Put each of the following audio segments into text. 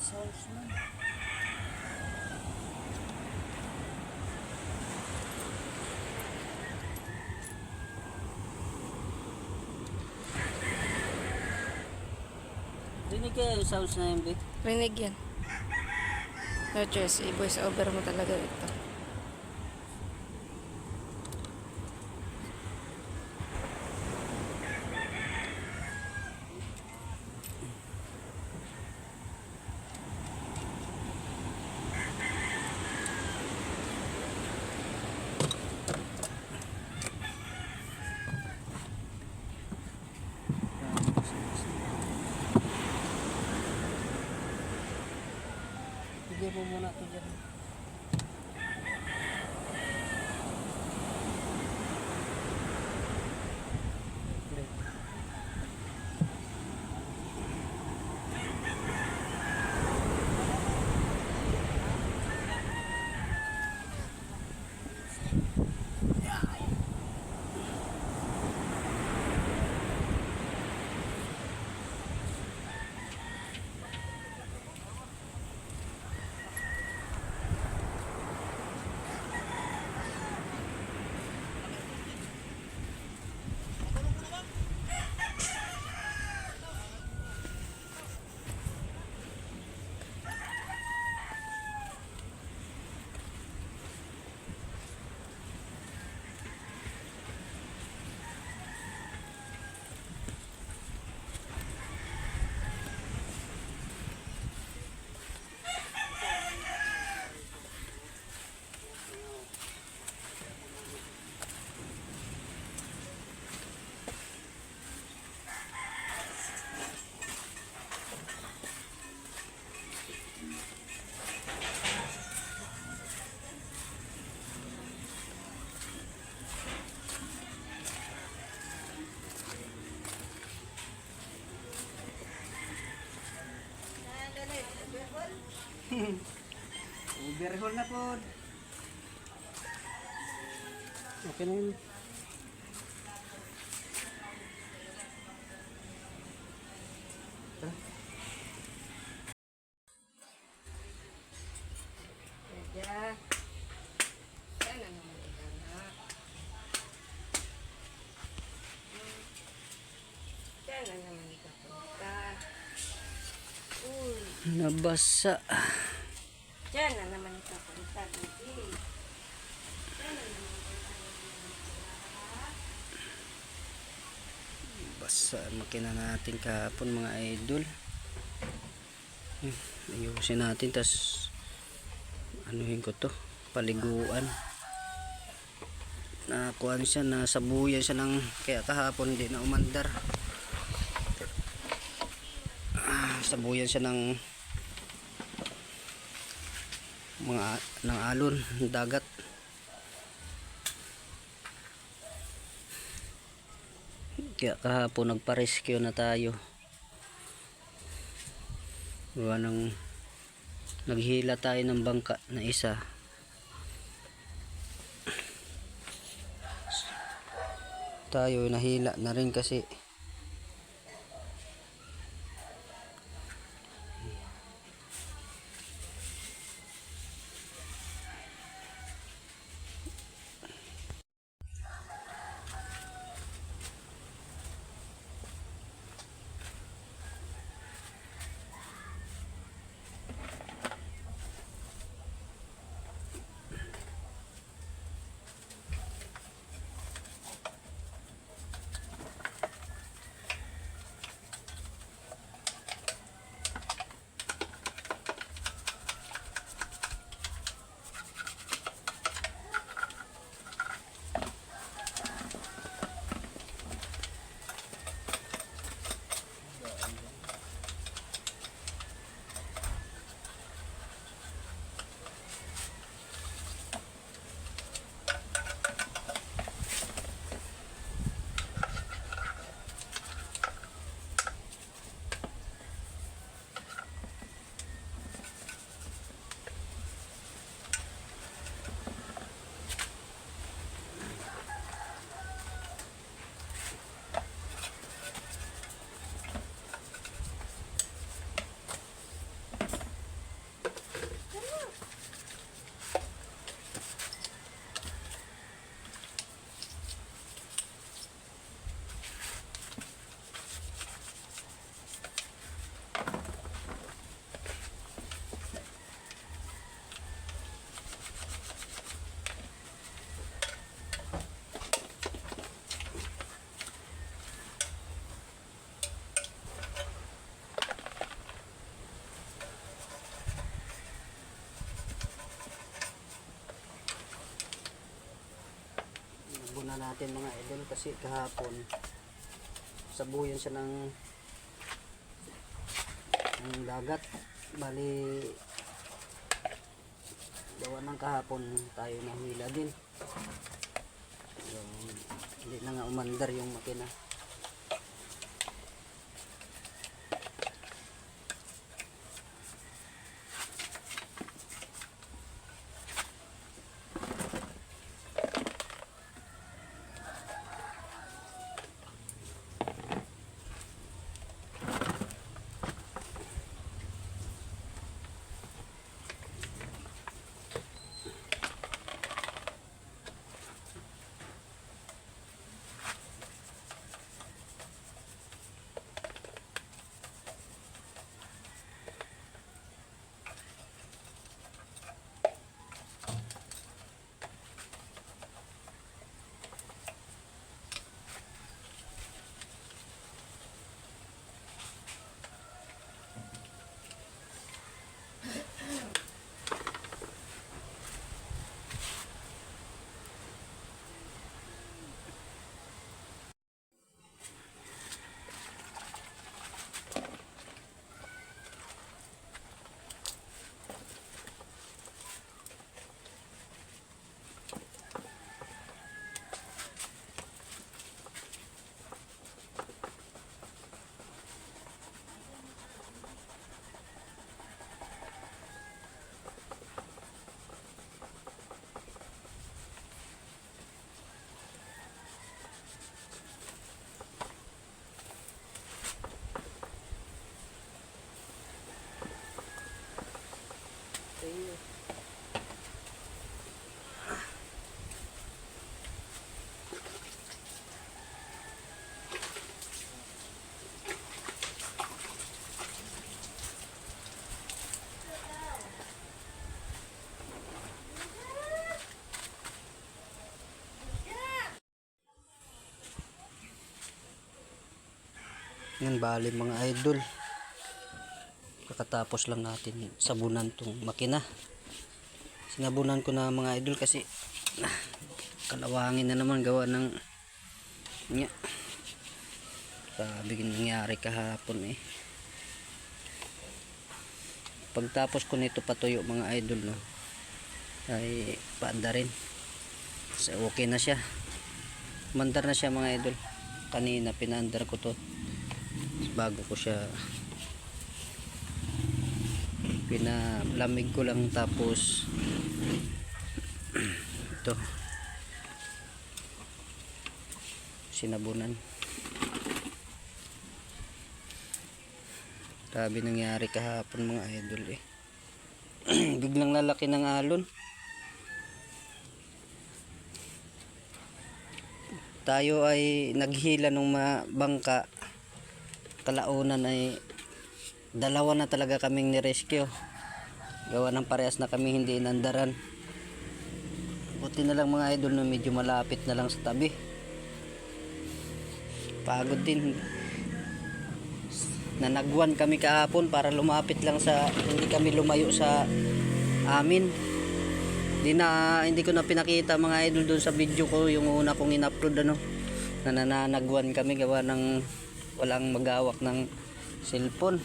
sounds man. Rinig kaya yung sounds na yun, Vic? Rinig yan. No choice, i-voice over mo talaga ito. Bigay mo muna ito dyan. Overhaul na po. Okay na yun. Tara. Kaya, sana naman ikaw na. Sana naman ikaw punta. Uy, Nabasa. sana naman ikaw punta. Baby. Sana naman Basa makina natin kahapon mga idol. Ayusin natin tas anuhin ko to, paliguan. Nakuha siya, nasabuyan siya ng kaya kahapon hindi na umandar. Sabuyan siya ng mga ng alon, dagat. Kaya kahapon nagpa-rescue na tayo. Gawa ng naghila tayo ng bangka na isa. Tayo nahila na rin kasi muna natin mga idol kasi kahapon sabuyan siya ng dagat. Bali gawa ng kahapon tayo nahila din. Hindi na nga umandar yung makina. Yan, bali mga idol, kakatapos lang natin sabunan tong makina. Sinabunan ko na mga idol kasi kalawangin na naman gawa ng nga sabi nangyari kahapon eh. Pagtapos ko nito patuyo mga idol, no, ay paanda rin, so okay na siya, mandar na siya mga idol. Kanina pinaandar ko to bago ko siya pinalamig ko lang, tapos ito sinabunan. Grabe nangyari kahapon mga idol eh. Biglang lalaki ng alon. Tayo ay naghila ng bangka, kalaunan ay dalawa na talaga kaming ni-rescue. Gawa ng parehas na kami hindi inandaran. Buti na lang mga idol na medyo malapit na lang sa tabi. Pagod din. Nanagwan kami kahapon para lumapit lang sa, hindi kami lumayo sa amin. Hindi ko na pinakita mga idol doon sa video ko, yung una kong in-upload, ano, na nananagwan kami gawa ng walang magawak ng cellphone,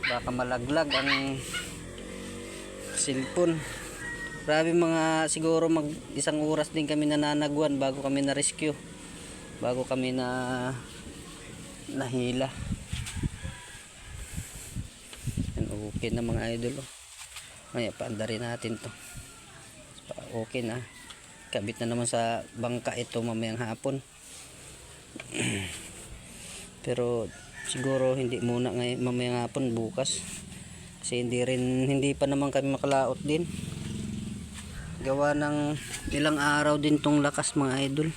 baka malaglag ang cellphone. Grabe mga, siguro mag 1 oras din kami nananagwan bago kami na rescue, bago kami nahila. Yan, okay na mga idol, oh. Maya paanda rin natin to, okay na, kabit na naman sa bangka ito mamayang hapon. Pero siguro hindi muna ngayon, mamayang hapon, bukas, kasi hindi pa naman kami makalaot din, gawa ng ilang araw din tong lakas mga idol.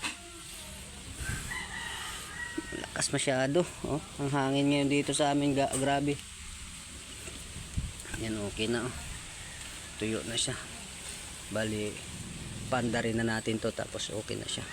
Lakas masyado, oh. Ang hangin ngayon dito sa amin, grabe. Yan, okay na, oh. Tuyo na siya. Bali paanda rin na natin to, tapos okay na siya.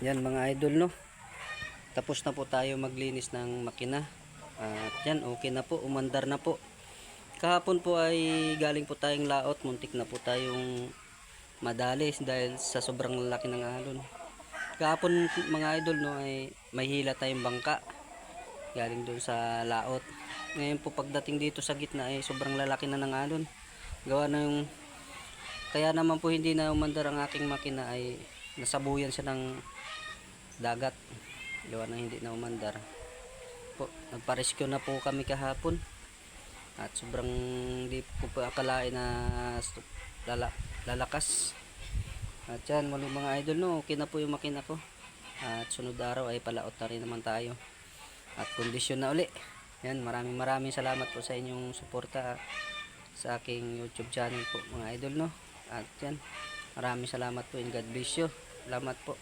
Yan mga idol, no. Tapos na po tayo maglinis ng makina. At yan, okay na po, umandar na po. Kahapon po ay galing po tayong laot, muntik na po tayong madalis dahil sa sobrang laki ng alon. Kahapon mga idol, no, ay may hila tayong bangka galing doon sa laot. Ngayon po pagdating dito sa gitna ay sobrang lalaki na ng alon. Gawa na yung, kaya naman po hindi na umandar ang aking makina ay nasabuyan siya ng dagat. Gawa na hindi na umandar po. Nagpa-rescue na po kami kahapon at sobrang di ko pa akalain na lalakas. At yan muli mga idol, no, okay na po yung makina ko. At sunod araw ay palaot na rin naman tayo at kondisyon na uli. Yan, maraming salamat po sa inyong suporta sa aking YouTube channel po mga idol, no. At yan, maraming salamat po and God bless you. Salamat po.